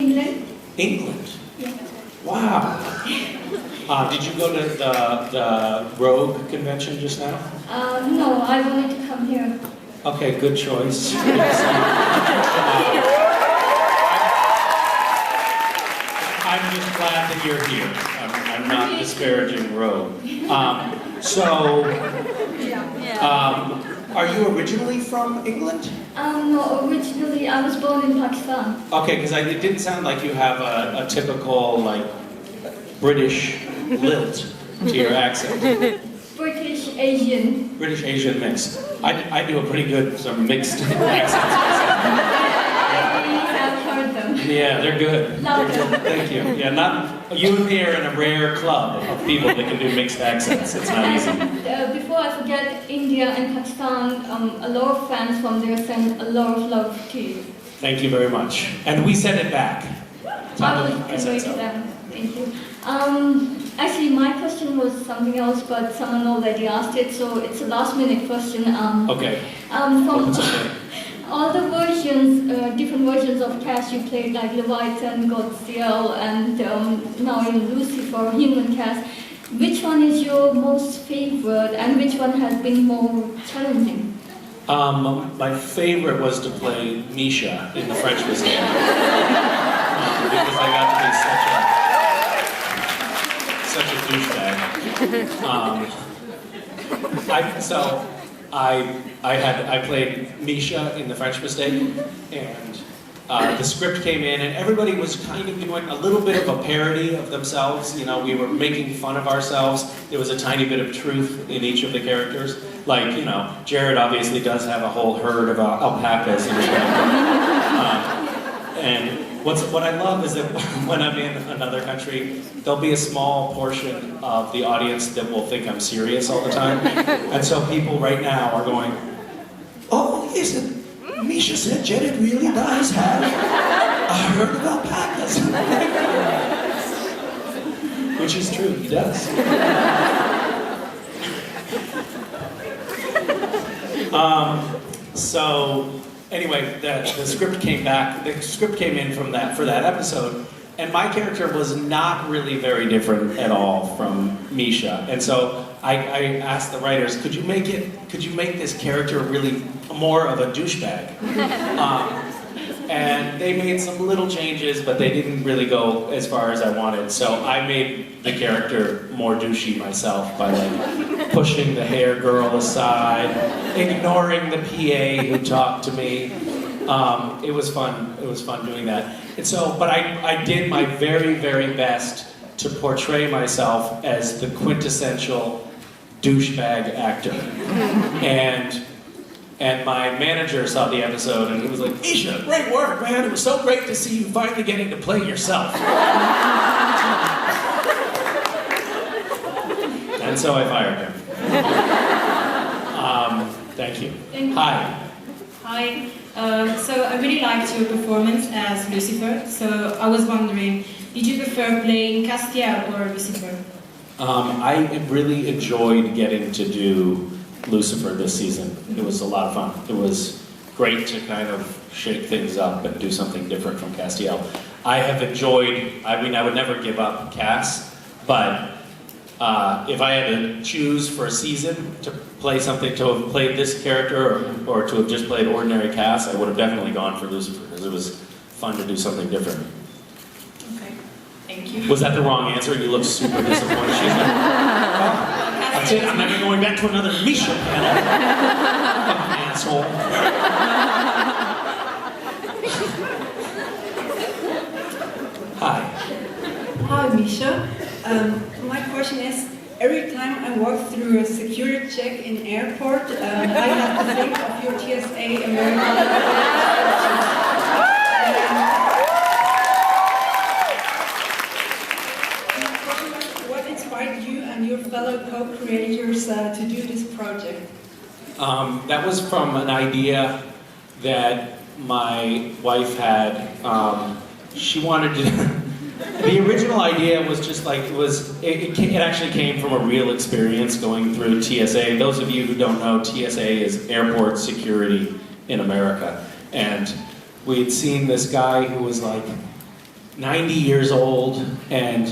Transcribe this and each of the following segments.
England. England? Yeah. Wow. Did you go to the Rogue convention just now? No, I wanted to come here. Okay, good choice. I'm just glad that you're here. I'm not disparaging Rogue. Are you originally from England? No, originally I was born in Pakistan. Okay, because it didn't sound like you have a typical, like, British lilt to your accent. British Asian. British Asian mix. I do a pretty good, some mixed accents. I've heard them. Yeah, they're good. Love them. Thank you. Yeah, not you and me are in a rare club of people that can do mixed accents. It's not easy. Before I forget, India and Pakistan, a lot of fans from there send a lot of love to you. Thank you very much. And we sent it back. I will convey to them. Thank you. Actually, my question was something else, but someone already asked it, so it's a last-minute question. Okay. From Okay. all the versions, different versions of Cass you played, like Leviathan, Castiel, and now in Lucifer, human Cass, which one is your most favorite, and which one has been more challenging? My favorite was to play Misha in the French Museum. Because I got to be such a douchebag. I played Misha in The French Mistake, and the script came in, and everybody was kind of doing a little bit of a parody of themselves. You know, we were making fun of ourselves. There was a tiny bit of truth in each of the characters. Like, you know, Jared obviously does have a whole herd of alpacas in his background. And what I love is that when I'm in another country, there'll be a small portion of the audience that will think I'm serious all the time. And so people right now are going, oh, listen, Misha said Jared really does have a herd of alpacas. Which is true, he does. Anyway, the script came back. The script came in for that episode, and my character was not really very different at all from Misha. And so I asked the writers, could you make this character really more of a douchebag? And they made some little changes, but they didn't really go as far as I wanted. So I made the character more douchey myself by like pushing the hair girl aside, ignoring the PA who talked to me. It was fun. It was fun doing that. And so, but I did my very, very best to portray myself as the quintessential douchebag actor. And my manager saw the episode and he was like, Misha, great work, man. It was so great to see you finally getting to play yourself. And so I fired him. Thank you. Hi. Hi. So I really liked your performance as Lucifer. So I was wondering, did you prefer playing Castiel or Lucifer? I really enjoyed getting to do Lucifer this season. It was a lot of fun. It was great to kind of shake things up and do something different from Castiel. I have enjoyed, I would never give up Cass, but if I had to choose for a season to play something, to have played this character or to have just played ordinary Cass, I would have definitely gone for Lucifer because it was fun to do something different. Okay, thank you. Was that the wrong answer? You look super disappointed. She's like, oh. That's it, I'm never going back to another Misha panel. Asshole. Hi. Hi, Misha. My question is, every time I walk through a security check in airport, I have to think of your TSA America. What inspired you and your fellow co-creators to do this project? That was from an idea that my wife had. She wanted to. The original idea was just like it actually came from a real experience going through TSA. Those of you who don't know, TSA is airport security in America, and we had seen this guy who was like 90 years old and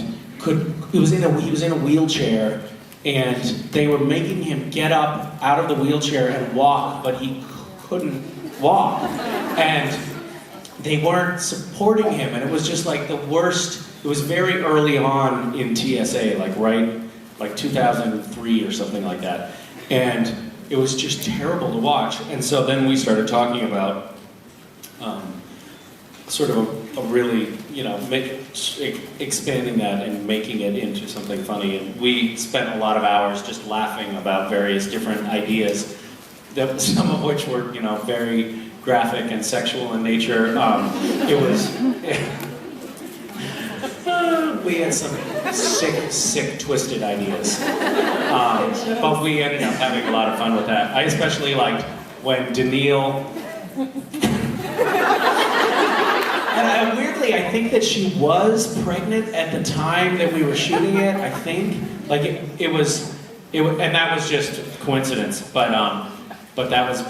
he was in a wheelchair, and they were making him get up out of the wheelchair and walk, but he couldn't walk. And they weren't supporting him, and it was just like the worst. It was very early on in TSA, like 2003 or something like that. And it was just terrible to watch. And so then we started talking about sort of a really, expanding that and making it into something funny. And we spent a lot of hours just laughing about various different ideas, some of which were, very graphic and sexual in nature. We had some sick, twisted ideas. But we ended up having a lot of fun with that. I especially liked when Daniil... And weirdly, I think that she was pregnant at the time that we were shooting it, I think. And that was just coincidence, but that was a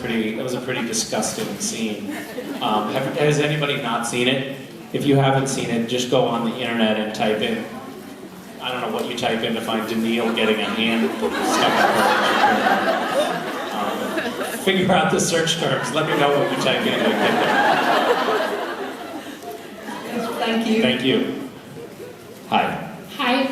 pretty disgusting scene. Has anybody not seen it? If you haven't seen it, just go on the internet and type in, I don't know what you type in to find Daniil getting a hand stuck up her. Figure out the search terms. Let me know what you type in and get there. Thank you. Thank you. Hi. Hi.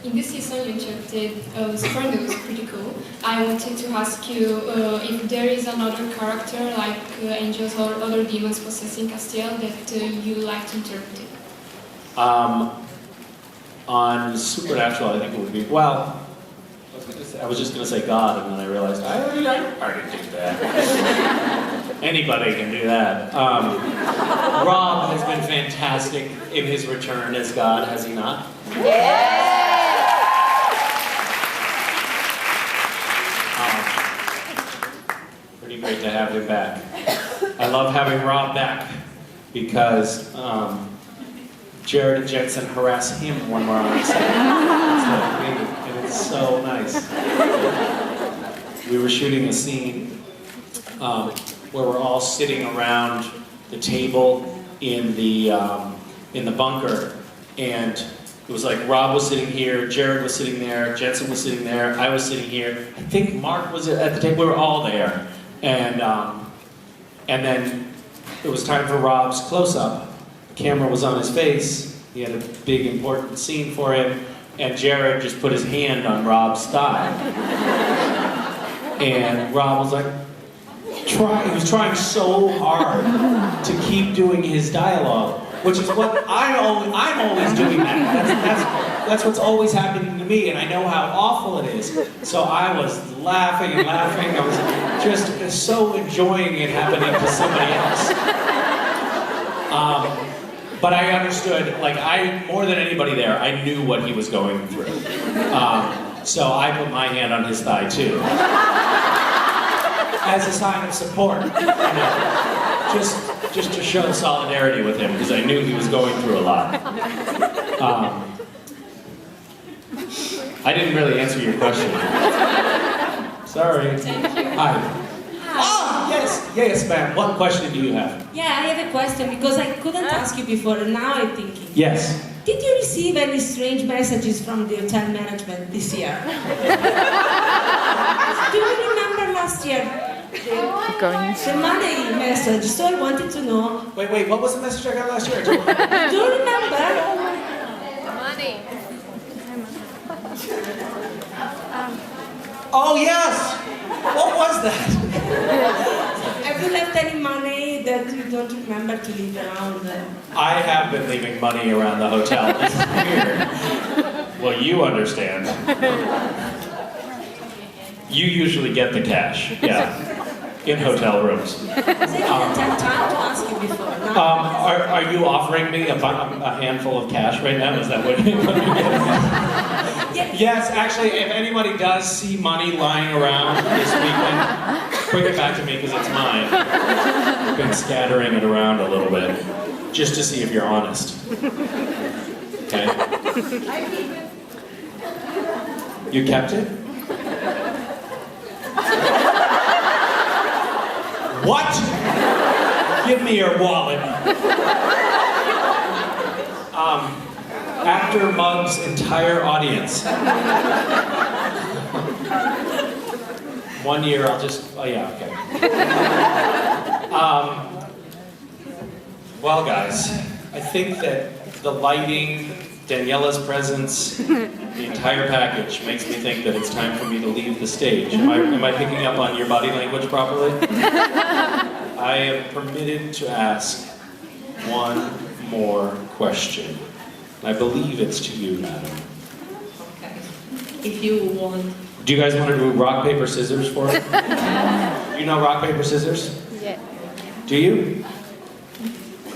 In this season you interpreted Lucifer, and it was pretty cool. I wanted to ask you if there is another character like angels or other demons possessing Castiel that you like to interpret. On Supernatural, I think it would be, well, I was just going to say God, and then I realized I already do that. Anybody can do that. Rob has been fantastic in his return as God, has he not? Pretty great to have him back. I love having Rob back because Jared and Jensen harass him when we're on set. And it's so nice. We were shooting a scene where we're all sitting around the table in the bunker, and it was like Rob was sitting here, Jared was sitting there, Jensen was sitting there, I was sitting here. I think Mark was at the table. We were all there, and then it was time for Rob's close-up. The camera was on his face. He had a big important scene for him, and Jared just put his hand on Rob's thigh, and Rob was like, he was trying so hard to keep doing his dialogue, which is what I'm always doing that. That's what's always happening to me, and I know how awful it is. So I was laughing and laughing. I was just so enjoying it happening to somebody else. But I understood, more than anybody there, I knew what he was going through. So I put my hand on his thigh too. As a sign of support, just to show solidarity with him, because I knew he was going through a lot. I didn't really answer your question. Sorry. Thank you. Hi. Oh, yes, ma'am. What question do you have? Yeah, I have a question because I couldn't ask you before, and now I'm thinking. Yes. Did you receive any strange messages from the hotel management this year? Do you remember last year? The money message, so I wanted to know. Wait, what was the message I got last year? Do you remember? Money. Oh, yes! What was that? Have you left any money that you don't remember to leave around? I have been leaving money around the hotel. This is weird. Well, you understand. You usually get the cash, yeah, in hotel rooms. I didn't have time to ask you before. Are you offering me a handful of cash right now? Is that what you're getting? Yes, actually, if anybody does see money lying around this weekend, bring it back to me because it's mine. I've been scattering it around a little bit, just to see if you're honest. Okay? You kept it? What? Give me your wallet. Actor mugs entire audience. 1 year, I'll just, oh yeah, okay. Well, guys, I think that the lighting, Daniela's presence, the entire package makes me think that it's time for me to leave the stage. Am I picking up on your body language properly? I am permitted to ask one more question. I believe it's to you, madam. Okay. If you want. Do you guys want to do rock, paper, scissors for it? You know rock, paper, scissors? Yeah. Do you?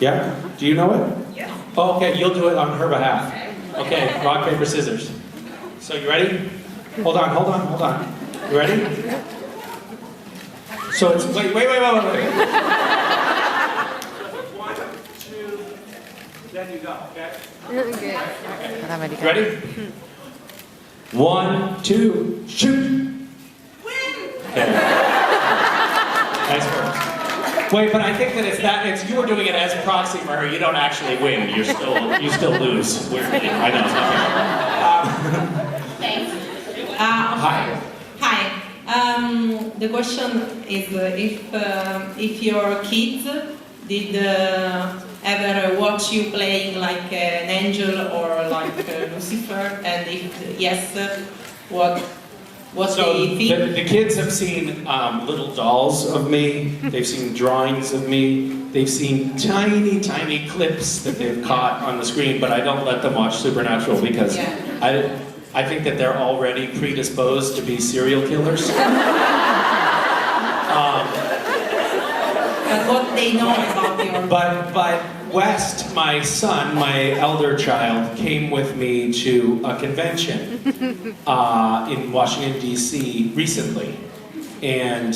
Yeah? Do you know it? Yeah. Oh, okay, you'll do it on her behalf. Okay, rock, paper, scissors. So you ready? Hold on. You ready? So it's, wait. 1, 2, then you go, okay? Okay. You ready? 1, 2, shoot! Okay. Nice work. Wait, but I think that it's you were doing it as a proxy for her. You don't actually win. You still lose. Weirdly, I know. Thanks. Hi. Hi. The question is if your kids did ever watch you playing like an angel or like Lucifer, and if yes, what So they think? the kids have seen little dolls of me. They've seen drawings of me. They've seen tiny, tiny clips that they've caught on the screen. But I don't let them watch Supernatural because I think that they're already predisposed to be serial killers. But what they know about your... But West, my son, my elder child, came with me to a convention in Washington, D.C. recently. And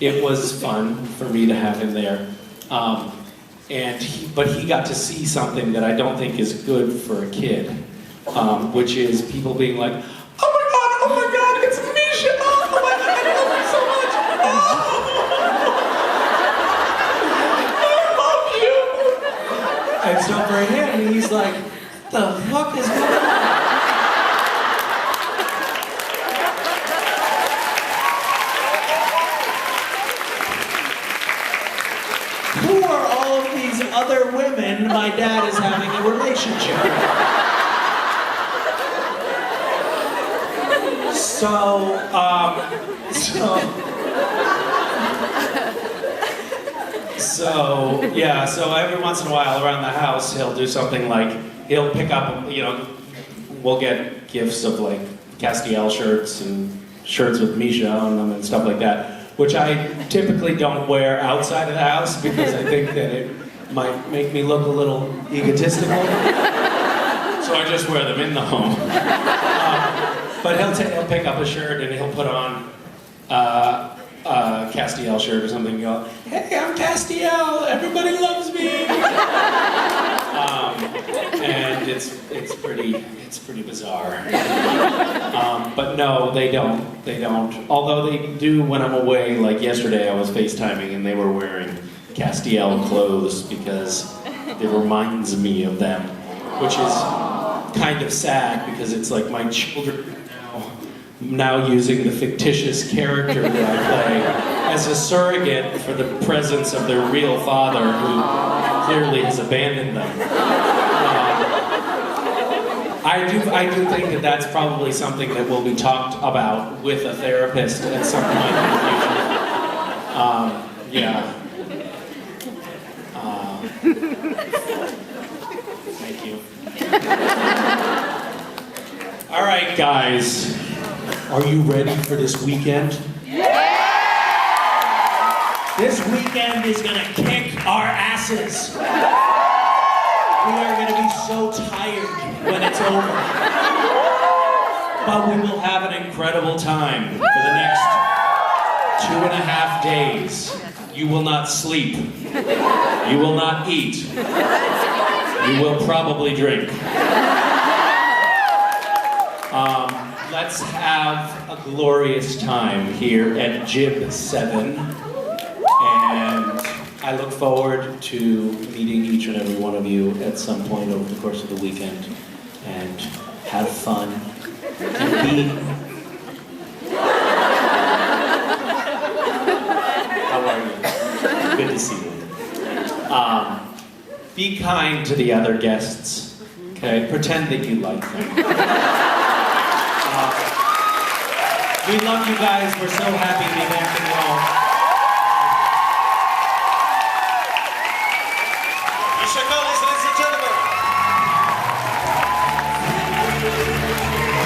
it was fun for me to have him there. But he got to see something that I don't think is good for a kid, which is people being like, oh my God, it's Misha! Oh my God, I love you so much! And so for him, he's like, the fuck is going on? Who are all of these other women my dad is having a relationship with? So every once in a while around the house, he'll do something like, he'll pick up, we'll get gifts of like Castiel shirts and shirts with Misha on them and stuff like that, which I typically don't wear outside of the house because I think that it might make me look a little egotistical. So I just wear them in the home. But he'll pick up a shirt and he'll put on Castiel shirt or something and go, hey, I'm Castiel, everybody loves me. And it's pretty bizarre. But no, they don't. Although they do when I'm away, like yesterday I was FaceTiming and they were wearing Castiel clothes because it reminds me of them, which is kind of sad because it's like my children now using the fictitious character that I play as a surrogate for the presence of their real father who clearly has abandoned them. I do think that that's probably something that will be talked about with a therapist at some point in the future. Thank you. All right, guys. Are you ready for this weekend? Yeah! This weekend is gonna kick our asses. We are gonna be so tired when it's over. But we will have an incredible time for the next 2.5 days. You will not sleep. You will not eat. You will probably drink. Let's have a glorious time here at Jib7. And I look forward to meeting each and every one of you at some point over the course of the weekend. and have fun and be. How are you? Good to see you. Be kind to the other guests. Okay, pretend that you like them. We love you guys. We're so happy to be back in the hall.